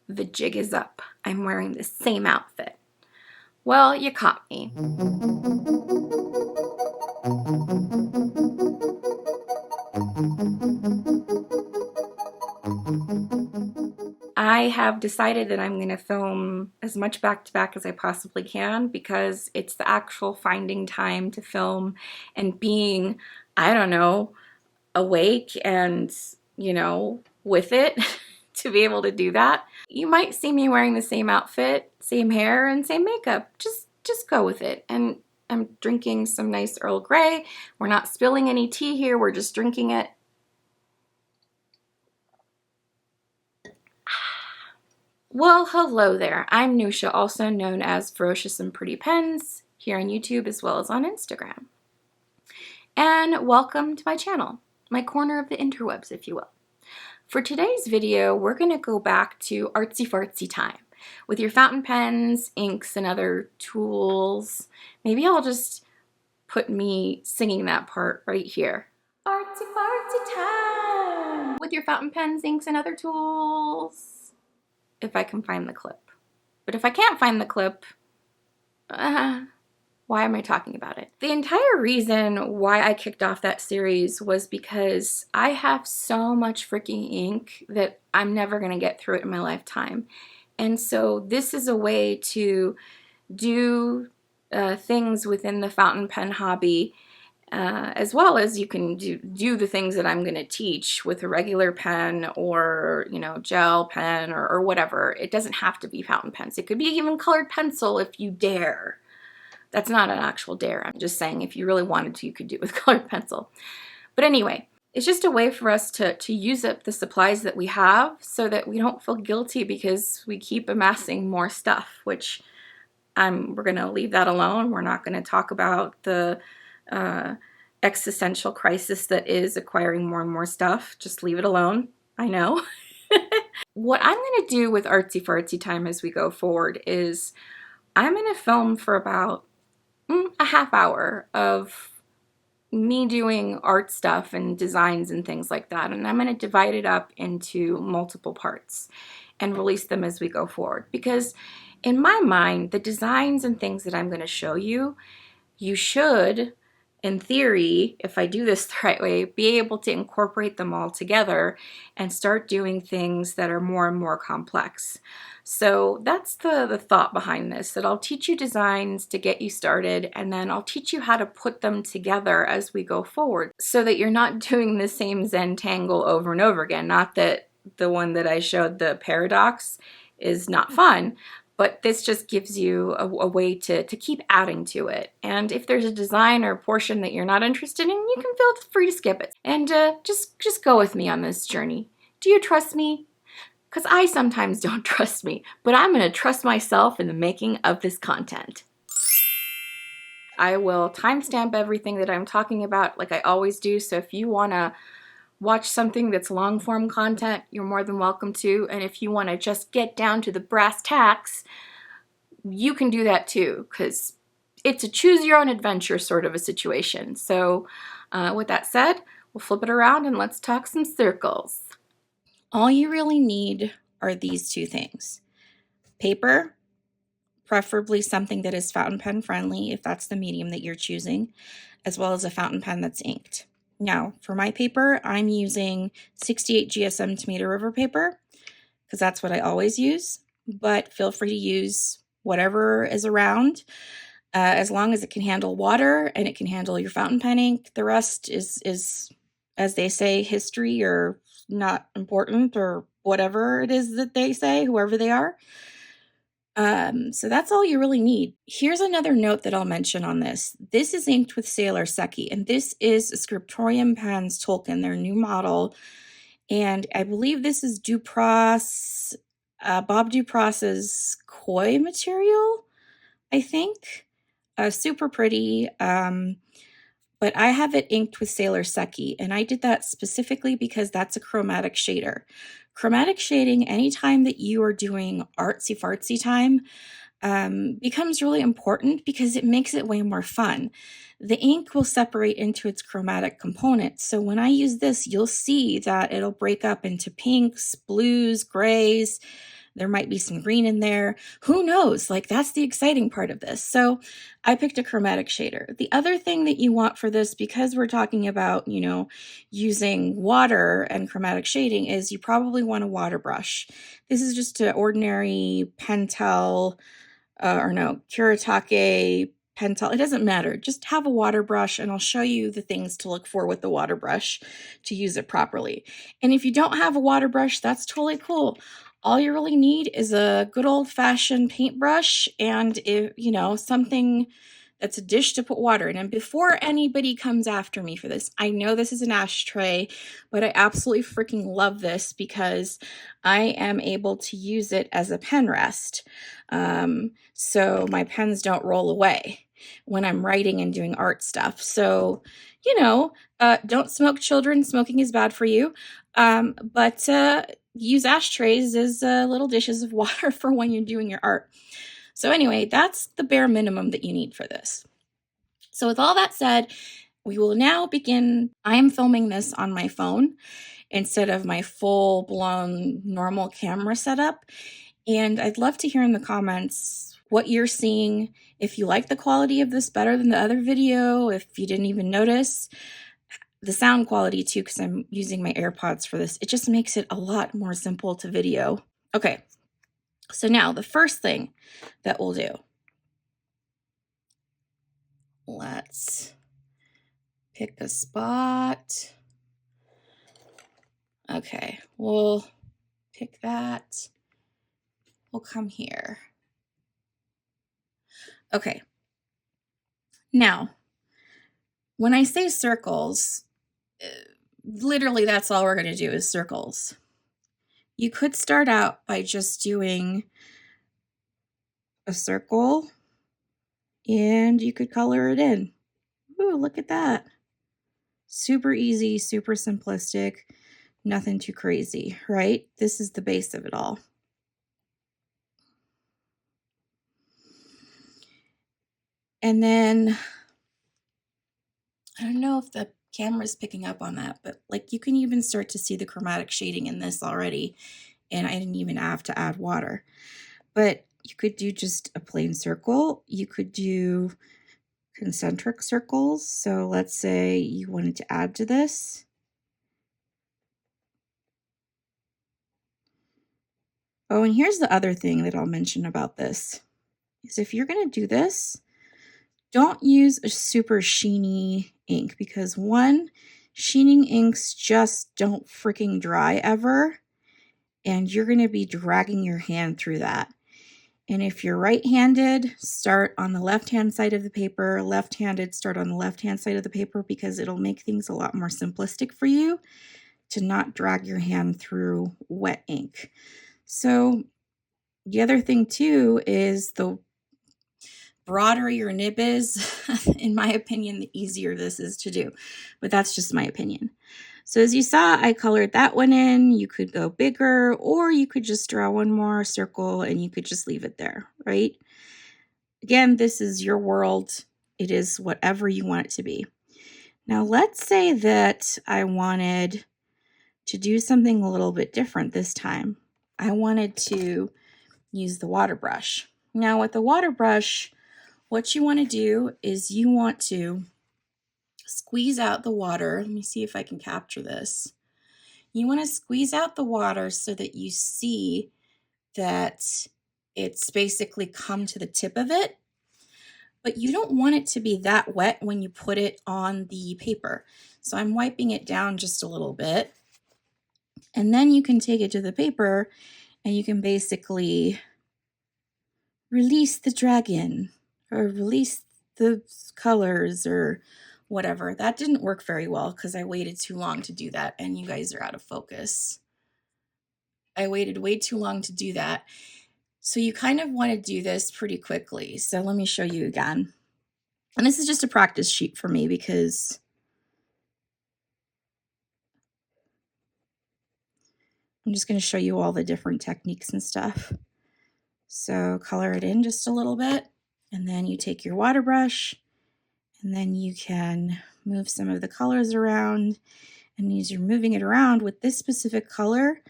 The jig is up. I'm wearing the same outfit. Well, you caught me. I have decided that I'm going to film as much back-to-back as I possibly can because it's the actual finding time to film and being, I don't know, awake and, you know, with it to be able to do that. You might see me wearing the same outfit, same hair, and same makeup. Just go with it. And I'm drinking some nice Earl Grey. We're not spilling any tea here, we're just drinking it. Well, hello there. I'm Nusha, also known as Ferocious and Pretty Pens, here on YouTube as well as on Instagram. And welcome to my channel, my corner of the interwebs, if you will. For today's video, we're going to go back to artsy fartsy time with your fountain pens, inks, and other tools. Maybe I'll just put me singing that part right here. Artsy fartsy time with your fountain pens, inks, and other tools. If I can find the clip. But if I can't find the clip, why am I talking about it? The entire reason why I kicked off that series was because I have so much freaking ink that I'm never going to get through it in my lifetime. And so this is a way to do things within the fountain pen hobby, as well as you can do the things that I'm going to teach with a regular pen or, you know, gel pen or whatever. It doesn't have to be fountain pens. It could be even colored pencil if you dare. That's not an actual dare. I'm just saying if you really wanted to, you could do it with colored pencil. But anyway, it's just a way for us to use up the supplies that we have so that we don't feel guilty because we keep amassing more stuff, which we're going to leave that alone. We're not going to talk about the existential crisis that is acquiring more and more stuff. Just leave it alone. I know. What I'm going to do with artsy fartsy time as we go forward is I'm going to film for about a half hour of me doing art stuff and designs and things like that, and I'm going to divide it up into multiple parts and release them as we go forward, because in my mind the designs and things that I'm going to show you, you should, in theory, if I do this the right way, be able to incorporate them all together and start doing things that are more and more complex. So that's the thought behind this, that I'll teach you designs to get you started, and then I'll teach you how to put them together as we go forward so that you're not doing the same Zentangle over and over again. Not that the one that I showed, the paradox, is not fun, but this just gives you a way to keep adding to it. And if there's a design or portion that you're not interested in, you can feel free to skip it. And just go with me on this journey. Do you trust me? Because I sometimes don't trust me, but I'm going to trust myself in the making of this content. I will timestamp everything that I'm talking about like I always do, so if you want to watch something that's long form content, you're more than welcome to. And if you want to just get down to the brass tacks, you can do that too, because it's a choose your own adventure sort of a situation. So with that said, we'll flip it around and let's talk some circles. All you really need are these two things. Paper, preferably something that is fountain pen friendly if that's the medium that you're choosing, as well as a fountain pen that's inked. Now, for my paper, I'm using 68 GSM Tomato River paper because that's what I always use, but feel free to use whatever is around as long as it can handle water and it can handle your fountain pen ink. The rest is, as they say, history or not important or whatever it is that they say, whoever they are. So that's all you really need. Here's another note that I'll mention on this. This is inked with Sailor Seki, and this is Scriptorium pens Tolkien, their new model. And I believe this is Dupross, Bob Dupross's koi material, I think. Super pretty. But I have it inked with Sailor Seki, and I did that specifically because that's a chromatic shader. Chromatic shading, anytime that you are doing artsy fartsy time, becomes really important because it makes it way more fun. The ink will separate into its chromatic components. So when I use this, you'll see that it'll break up into pinks, blues, grays, There might be some green in there. Who knows? Like, that's the exciting part of this. So I picked a chromatic shader. The other thing that you want for this, because we're talking about, you know, using water and chromatic shading, is you probably want a water brush. This is just an ordinary Pentel, Kuretake Pentel. It doesn't matter. Just have a water brush, and I'll show you the things to look for with the water brush to use it properly. And if you don't have a water brush, that's totally cool. All you really need is a good old-fashioned paintbrush and, something that's a dish to put water in. And before anybody comes after me for this, I know this is an ashtray, but I absolutely freaking love this because I am able to use it as a pen rest. So my pens don't roll away when I'm writing and doing art stuff. So, don't smoke, children. Smoking is bad for you. But use ashtrays as little dishes of water for when you're doing your art. So anyway, that's the bare minimum that you need for this. So with all that said, we will now begin. I am filming this on my phone instead of my full-blown normal camera setup. And I'd love to hear in the comments what you're seeing, if you like the quality of this better than the other video, if you didn't even notice. The sound quality too, because I'm using my AirPods for this. It just makes it a lot more simple to video. Okay, so now the first thing that we'll do, let's pick a spot. Okay, we'll pick that. We'll come here. Okay, now when I say circles, literally that's all we're going to do is circles. You could start out by just doing a circle and you could color it in. Ooh, look at that. Super easy, super simplistic, nothing too crazy, right? This is the base of it all. And then, I don't know if the camera's picking up on that, but like you can even start to see the chromatic shading in this already. And I didn't even have to add water. But you could do just a plain circle. You could do concentric circles. So let's say you wanted to add to this. Oh, and here's the other thing that I'll mention about this is if you're going to do this, don't use a super sheeny ink because one, sheening inks just don't freaking dry ever. And you're going to be dragging your hand through that. And if you're right-handed, start on the left-hand side of the paper. Left-handed, start on the left-hand side of the paper because it'll make things a lot more simplistic for you to not drag your hand through wet ink. So the other thing too is the broader your nib is, in my opinion, the easier this is to do. But that's just my opinion. So as you saw, I colored that one in. You could go bigger, or you could just draw one more circle and you could just leave it there, right? Again, this is your world. It is whatever you want it to be. Now, let's say that I wanted to do something a little bit different this time. I wanted to use the water brush. Now, with the water brush, what you want to do is you want to squeeze out the water. Let me see if I can capture this. You want to squeeze out the water so that you see that it's basically come to the tip of it. But you don't want it to be that wet when you put it on the paper. So I'm wiping it down just a little bit. And then you can take it to the paper and you can basically release the dragon or release the colors or whatever. That didn't work very well because I waited too long to do that and you guys are out of focus. I waited way too long to do that. So you kind of want to do this pretty quickly. So let me show you again. And this is just a practice sheet for me because I'm just going to show you all the different techniques and stuff. So color it in just a little bit, and then you take your water brush, and then you can move some of the colors around. And as you're moving it around with this specific color,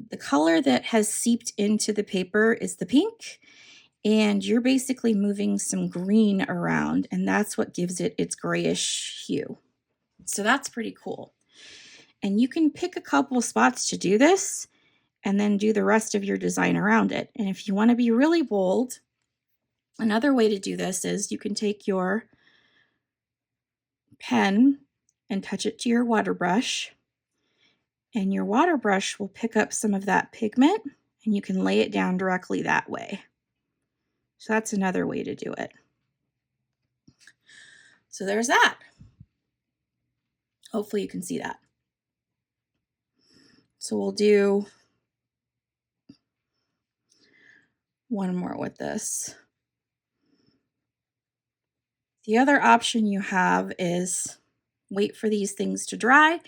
the color that has seeped into the paper is the pink, and you're basically moving some green around, and that's what gives it its grayish hue. So that's pretty cool. And you can pick a couple of spots to do this and then do the rest of your design around it. And if you want to be really bold, another way to do this is you can take your pen and touch it to your water brush, and your water brush will pick up some of that pigment, and you can lay it down directly that way. So that's another way to do it. So there's that. Hopefully you can see that. So we'll do one more with this. The other option you have is wait for these things to dry,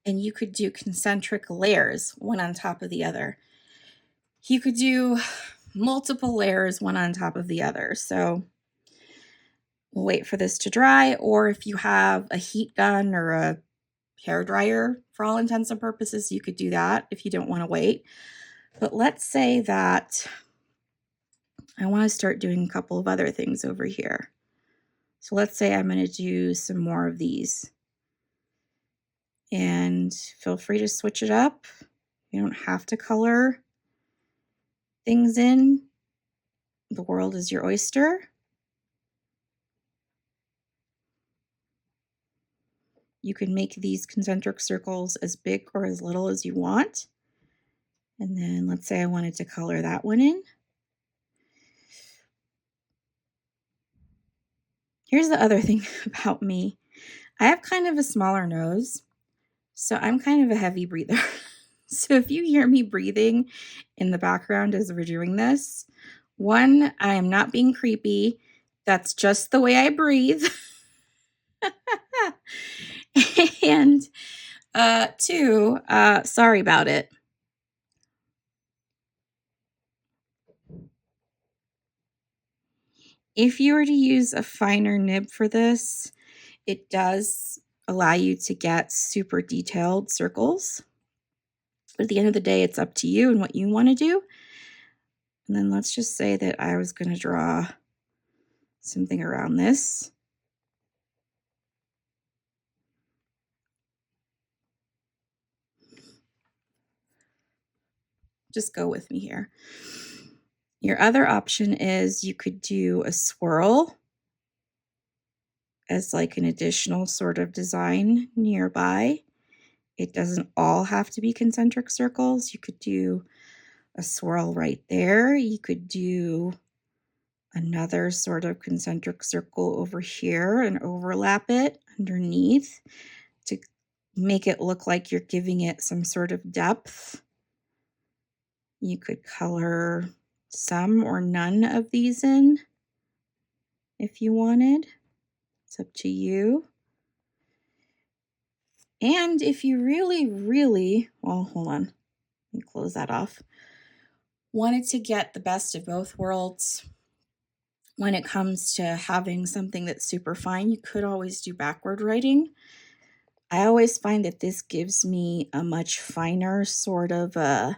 and you could do concentric layers, one on top of the other. You could do multiple layers, one on top of the other. So we'll wait for this to dry, or if you have a heat gun or a hair dryer, for all intents and purposes, you could do that if you don't want to wait. But let's say that I want to start doing a couple of other things over here. So let's say I'm going to do some more of these. And feel free to switch it up. You don't have to color things in. The world is your oyster. You can make these concentric circles as big or as little as you want. And then let's say I wanted to color that one in. Here's the other thing about me. I have kind of a smaller nose, so I'm kind of a heavy breather. So if you hear me breathing in the background as we're doing this, one, I am not being creepy. That's just the way I breathe. And two, sorry about it. If you were to use a finer nib for this, it does allow you to get super detailed circles. But at the end of the day, it's up to you and what you want to do. And then let's just say that I was going to draw something around this. Just go with me here. Your other option is you could do a swirl as like an additional sort of design nearby. It doesn't all have to be concentric circles. You could do a swirl right there. You could do another sort of concentric circle over here and overlap it underneath to make it look like you're giving it some sort of depth. You could color some or none of these in if you wanted. It's up to you. And if you really, well, hold on, let me close that off. Wanted to get the best of both worlds when it comes to having something that's super fine, you could always do backward writing. I always find that this gives me a much finer sort of a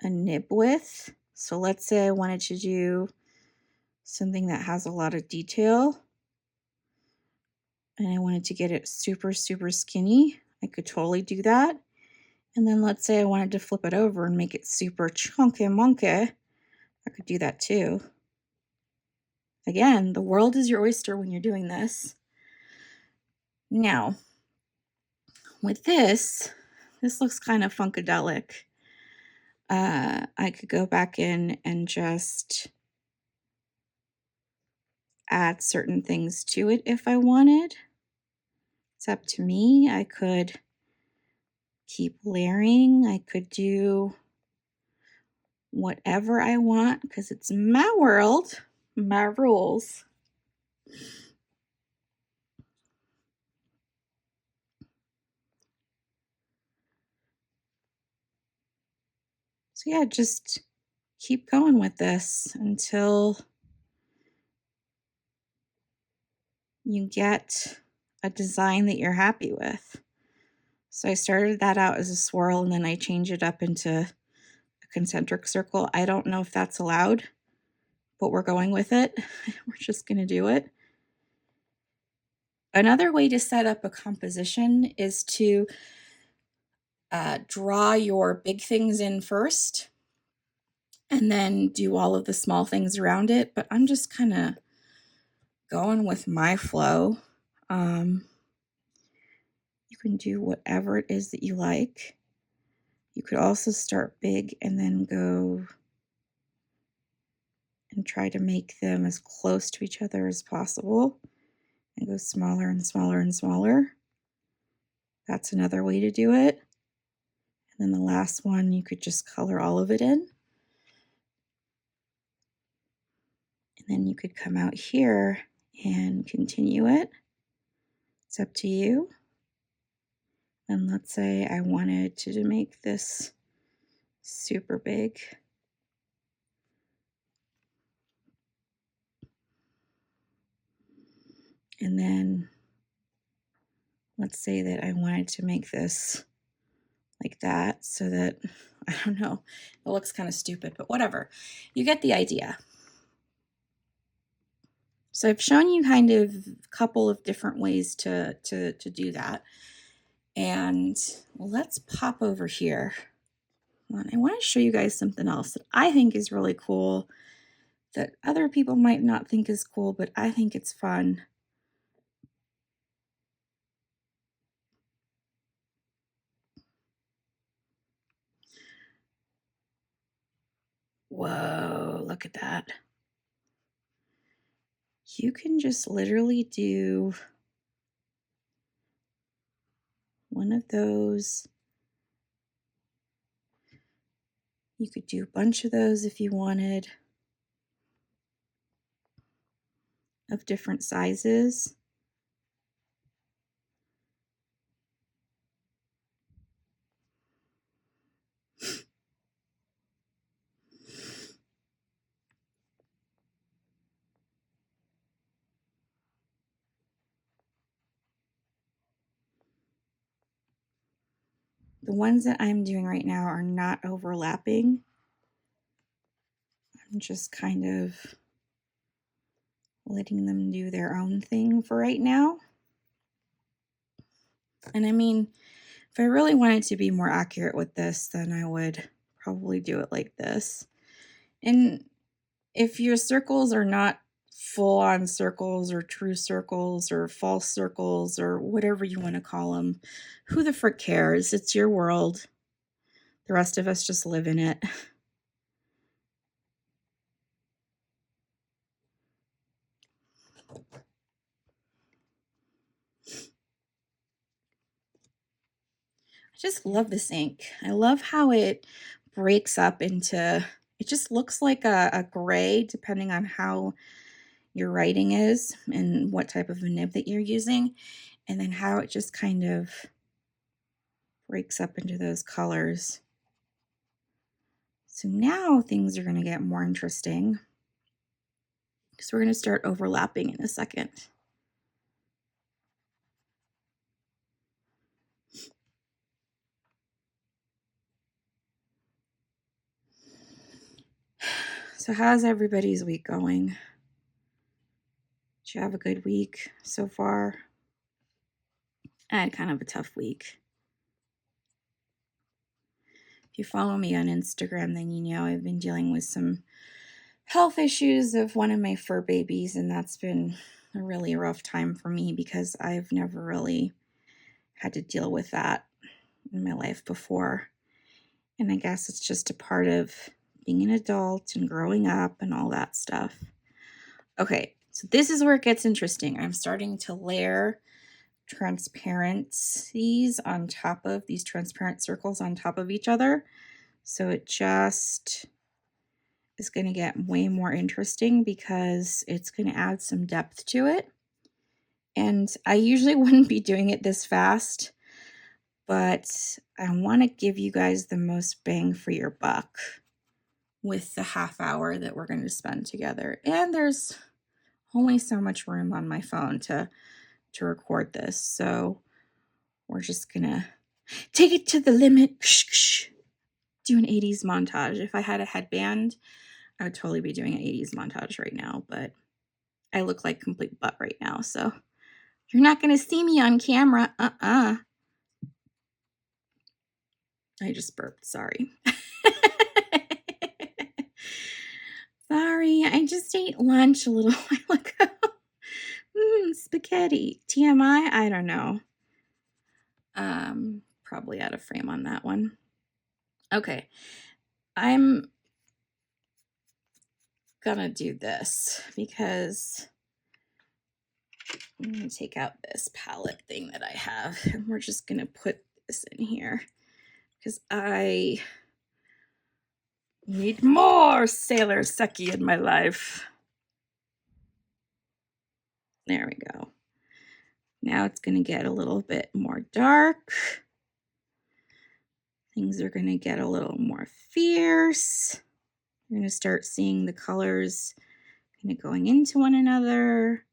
nib width. So let's say I wanted to do something that has a lot of detail and I wanted to get it super skinny. I could totally do that. And then let's say I wanted to flip it over and make it super chunky monkey. I could do that too. Again, the world is your oyster when you're doing this. Now, with this looks kind of funkadelic. I could go back in and just add certain things to it if I wanted. It's up to me. I could keep layering. I could do whatever I want because it's my world, my rules. So yeah, just keep going with this until you get a design that you're happy with. So I started that out as a swirl and then I changed it up into a concentric circle. I don't know if that's allowed, but we're going with it. We're just going to do it. Another way to set up a composition is to draw your big things in first and then do all of the small things around it. But I'm just kind of going with my flow. You can do whatever it is that you like. You could also start big and then go and try to make them as close to each other as possible and go smaller and smaller and smaller. That's another way to do it. And then the last one, you could just color all of it in. And then you could come out here and continue it. It's up to you. And let's say I wanted to make this super big. And then let's say that I wanted to make this like that so that, I don't know, it looks kind of stupid, but whatever. You get the idea. So I've shown you kind of a couple of different ways to do that. And let's pop over here. I want to show you guys something else that I think is really cool that other people might not think is cool, but I think it's fun. Whoa, look at that. You can just literally do one of those. You could do a bunch of those if you wanted, of different sizes. The ones that I'm doing right now are not overlapping. I'm just kind of letting them do their own thing for right now. And I mean, if I really wanted to be more accurate with this, then I would probably do it like this. And if your circles are not full-on circles or true circles or false circles or whatever you want to call them, who the frick cares? It's your world. The rest of us just live in it. I just love this ink. I love how it breaks up into, it just looks like a gray depending on how your writing is and what type of a nib that you're using, and then how it just kind of breaks up into those colors. So now things are going to get more interesting because we're going to start overlapping in a second. So how's everybody's week going? Did you have a good week so far? I had kind of a tough week. If you follow me on Instagram, then you know I've been dealing with some health issues of one of my fur babies, and that's been a really rough time for me because I've never really had to deal with that in my life before. And I guess it's just a part of being an adult and growing up and all that stuff. Okay, so this is where it gets interesting. I'm starting to layer transparencies on top of these transparent circles on top of each other. So it just is going to get way more interesting because it's going to add some depth to it. And I usually wouldn't be doing it this fast, but I want to give you guys the most bang for your buck with the half hour that we're going to spend together. And there's only so much room on my phone to record this. So we're just going to Take it to the limit. Do an 80s montage. If I had a headband, I would totally be doing an 80s montage right now, but I look like complete butt right now, so you're not going to see me on camera. I just burped, sorry. Sorry, I just ate lunch a little while ago. Spaghetti. TMI? I don't know. Probably out of frame on that one. Okay. I'm gonna do this because I'm gonna take out this palette thing that I have and we're just gonna put this in here because I need more Sailor Seki in my life. There we go. Now it's gonna get a little bit more dark. Things are gonna get a little more fierce. You're gonna start seeing the colors kind of going into one another.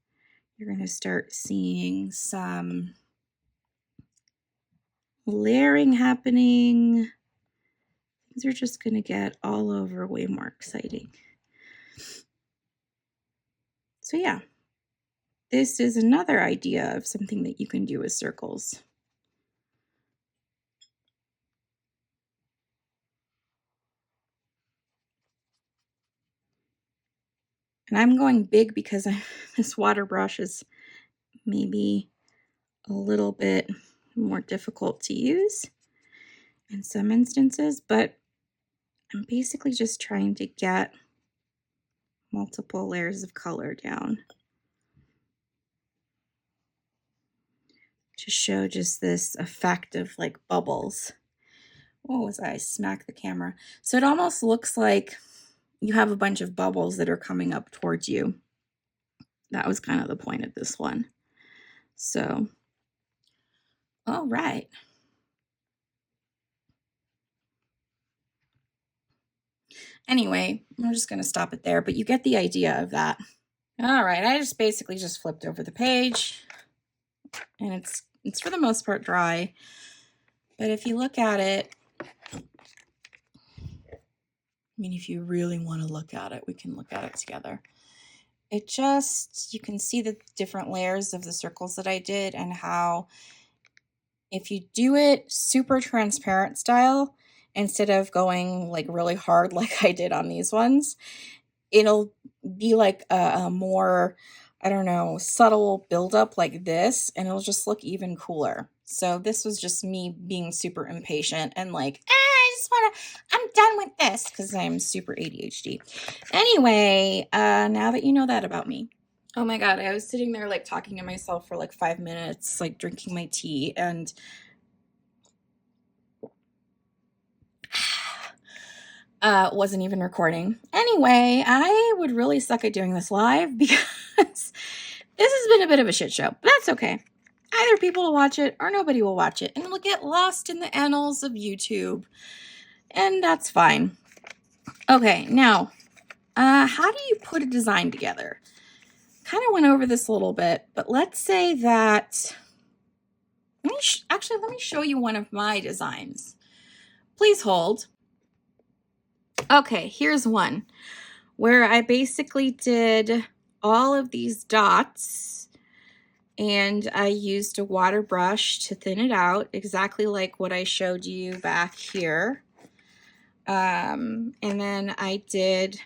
You're gonna start seeing some layering happening. Things are just gonna get all over way more exciting. So yeah, this is another idea of something that you can do with circles. And I'm going big because this water brush is maybe a little bit more difficult to use in some instances, but I'm basically just trying to get multiple layers of color down to show just this effect of like bubbles. What was I? Smack the camera. So it almost looks like you have a bunch of bubbles that are coming up towards you. That was kind of the point of this one. So, all right. Anyway, I'm just going to stop it there, but you get the idea of that. All right, I just basically just flipped over the page and it's for the most part dry. But if you look at it, I mean, if you really want to look at it, we can look at it together. It just, you can see the different layers of the circles that I did and how if you do it super transparent style, instead of going like really hard like I did on these ones, it'll be like a more, I don't know, subtle buildup like this, and it'll just look even cooler. So this was just me being super impatient and like, I'm done with this because I'm super ADHD. Anyway, now that you know that about me. Oh my God, I was sitting there like talking to myself for like 5 minutes, like drinking my tea, and wasn't even recording. Anyway, I would really suck at doing this live because this has been a bit of a shit show, but that's okay. Either people will watch it or nobody will watch it, and it'll get lost in the annals of YouTube, and that's fine. Okay, now, how do you put a design together? Kind of went over this a little bit, but let's say that, let me show you one of my designs. Please hold. Okay, here's one where I basically did all of these dots and I used a water brush to thin it out, exactly like what I showed you back here. And then I did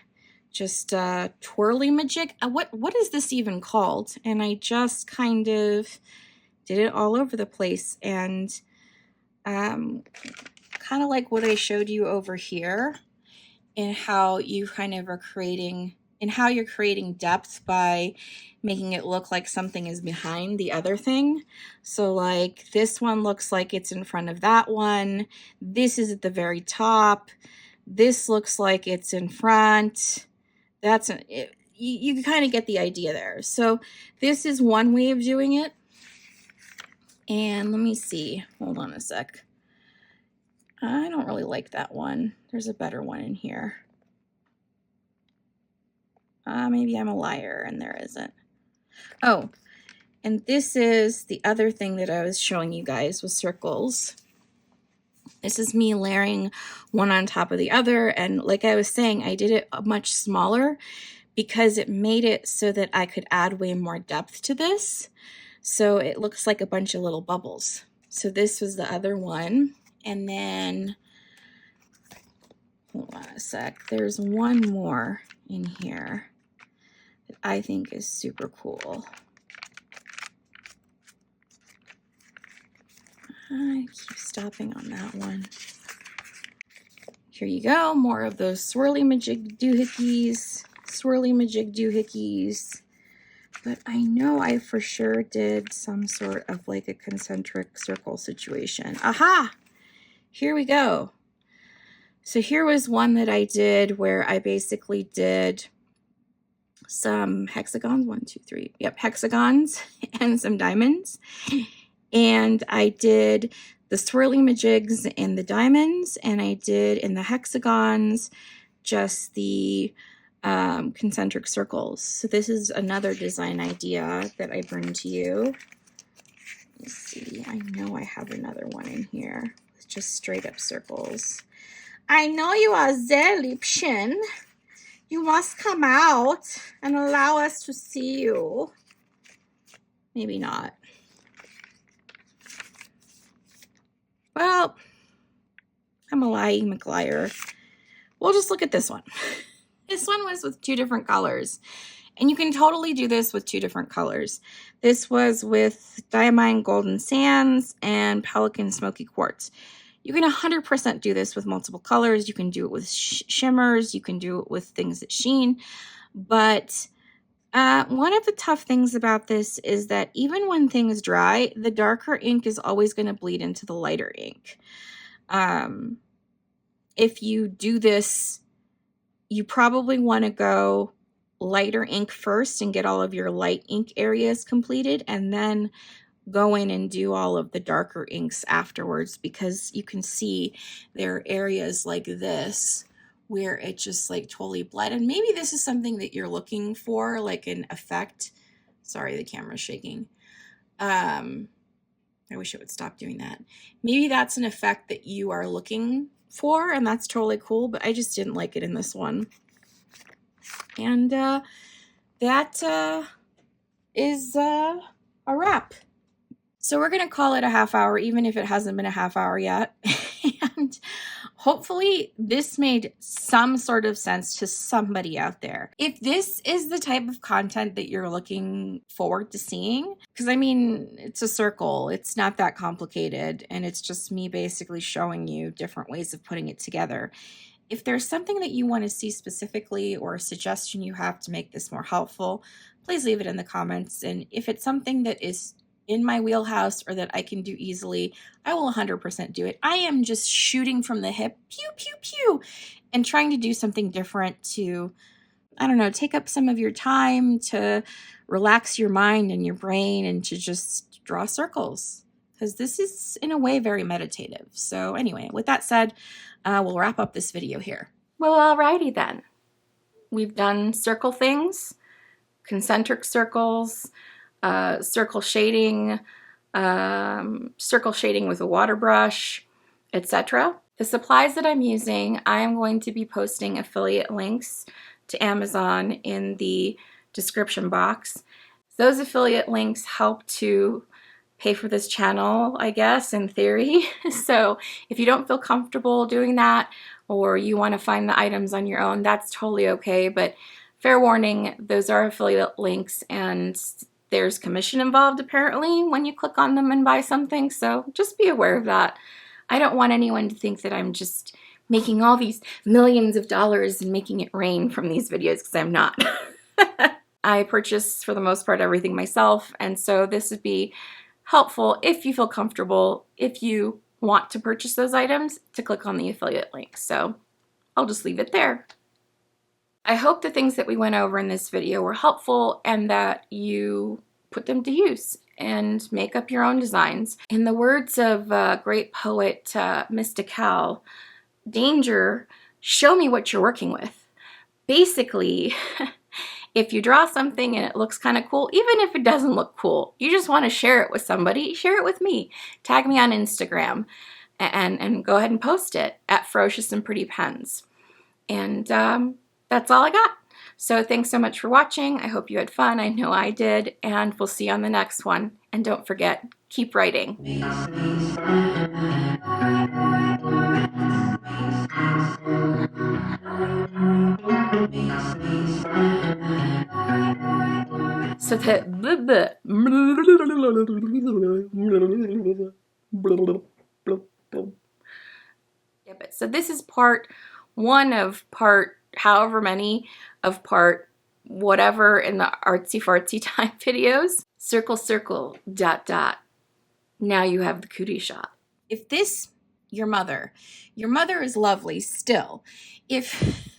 just a twirly majig. What is this even called? And I just kind of did it all over the place, and kind of like what I showed you over here, and how you kind of are creating, and how you're creating depth by making it look like something is behind the other thing. So like this one looks like it's in front of that one. This is at the very top. This looks like it's in front. You kind of get the idea there. So this is one way of doing it. And let me see. Hold on a sec. I don't really like that one. There's a better one in here. Maybe I'm a liar and there isn't. Oh, and this is the other thing that I was showing you guys with circles. This is me layering one on top of the other, and like I was saying, I did it much smaller because it made it so that I could add way more depth to this. So it looks like a bunch of little bubbles. So this was the other one. And then, hold on a sec, there's one more in here that I think is super cool. I keep stopping on that one. Here you go, more of those swirly majig doohickeys, but I know I for sure did some sort of like a concentric circle situation. Aha! Here we go. So here was one that I did where I basically did some hexagons, 1, 2, 3, yep, hexagons and some diamonds. And I did the swirly majigs in the diamonds, and I did in the hexagons just the concentric circles. So this is another design idea that I bring to you. Let's see, I know I have another one in here with just straight up circles. I know you are there, Liebchen. You must come out and allow us to see you. Maybe not. Well, I'm a lying McLiar. We'll just look at this one. This one was with 2 different colors, and you can totally do this with 2 different colors. This was with Diamine Golden Sands and Pelican Smoky Quartz. You can 100% do this with multiple colors. You can do it with shimmers. You can do it with things that sheen. But one of the tough things about this is that even when things dry, the darker ink is always going to bleed into the lighter ink. If you do this, you probably want to go lighter ink first and get all of your light ink areas completed, and then go in and do all of the darker inks afterwards, because you can see there are areas like this where it just like totally bled. And maybe this is something that you're looking for, like an effect. Sorry, the camera's shaking. I wish it would stop doing that. Maybe that's an effect that you are looking for, and that's totally cool, but I just didn't like it in this one. And that is a wrap. So we're going to call it a half hour, even if it hasn't been a half hour yet. And hopefully this made some sort of sense to somebody out there. If this is the type of content that you're looking forward to seeing, because I mean, it's a circle, it's not that complicated, and it's just me basically showing you different ways of putting it together. If there's something that you want to see specifically, or a suggestion you have to make this more helpful, please leave it in the comments. And if it's something that is in my wheelhouse or that I can do easily, I will 100% do it. I am just shooting from the hip, pew, pew, pew, and trying to do something different to, I don't know, take up some of your time, to relax your mind and your brain, and to just draw circles, because this is in a way very meditative. So anyway, with that said, we'll wrap up this video here. Well, alrighty then. We've done circle things, concentric circles, circle shading with a water brush, etc. The supplies that I'm using, I am going to be posting affiliate links to Amazon in the description box. Those affiliate links help to pay for this channel, I guess, in theory. So if you don't feel comfortable doing that, or you want to find the items on your own, that's totally okay. But fair warning, those are affiliate links, and there's commission involved apparently when you click on them and buy something, so just be aware of that. I don't want anyone to think that I'm just making all these millions of dollars and making it rain from these videos, because I'm not. I purchase, for the most part, everything myself, and so this would be helpful if you feel comfortable, if you want to purchase those items, to click on the affiliate link. So I'll just leave it there. I hope the things that we went over in this video were helpful, and that you put them to use and make up your own designs. In the words of great poet Mr. Cal, danger, show me what you're working with. Basically, if you draw something and it looks kind of cool, even if it doesn't look cool, you just want to share it with somebody, share it with me. Tag me on Instagram. and go ahead and post it at Ferocious and Pretty Pens. And that's all I got. So thanks so much for watching. I hope you had fun. I know I did. And we'll see you on the next one. And don't forget, keep writing. So the yeah, but so this is part 1 of part however many of part whatever in the artsy fartsy time videos. Circle, circle, dot, dot. Now you have the cootie shot. If this, your mother is lovely still. If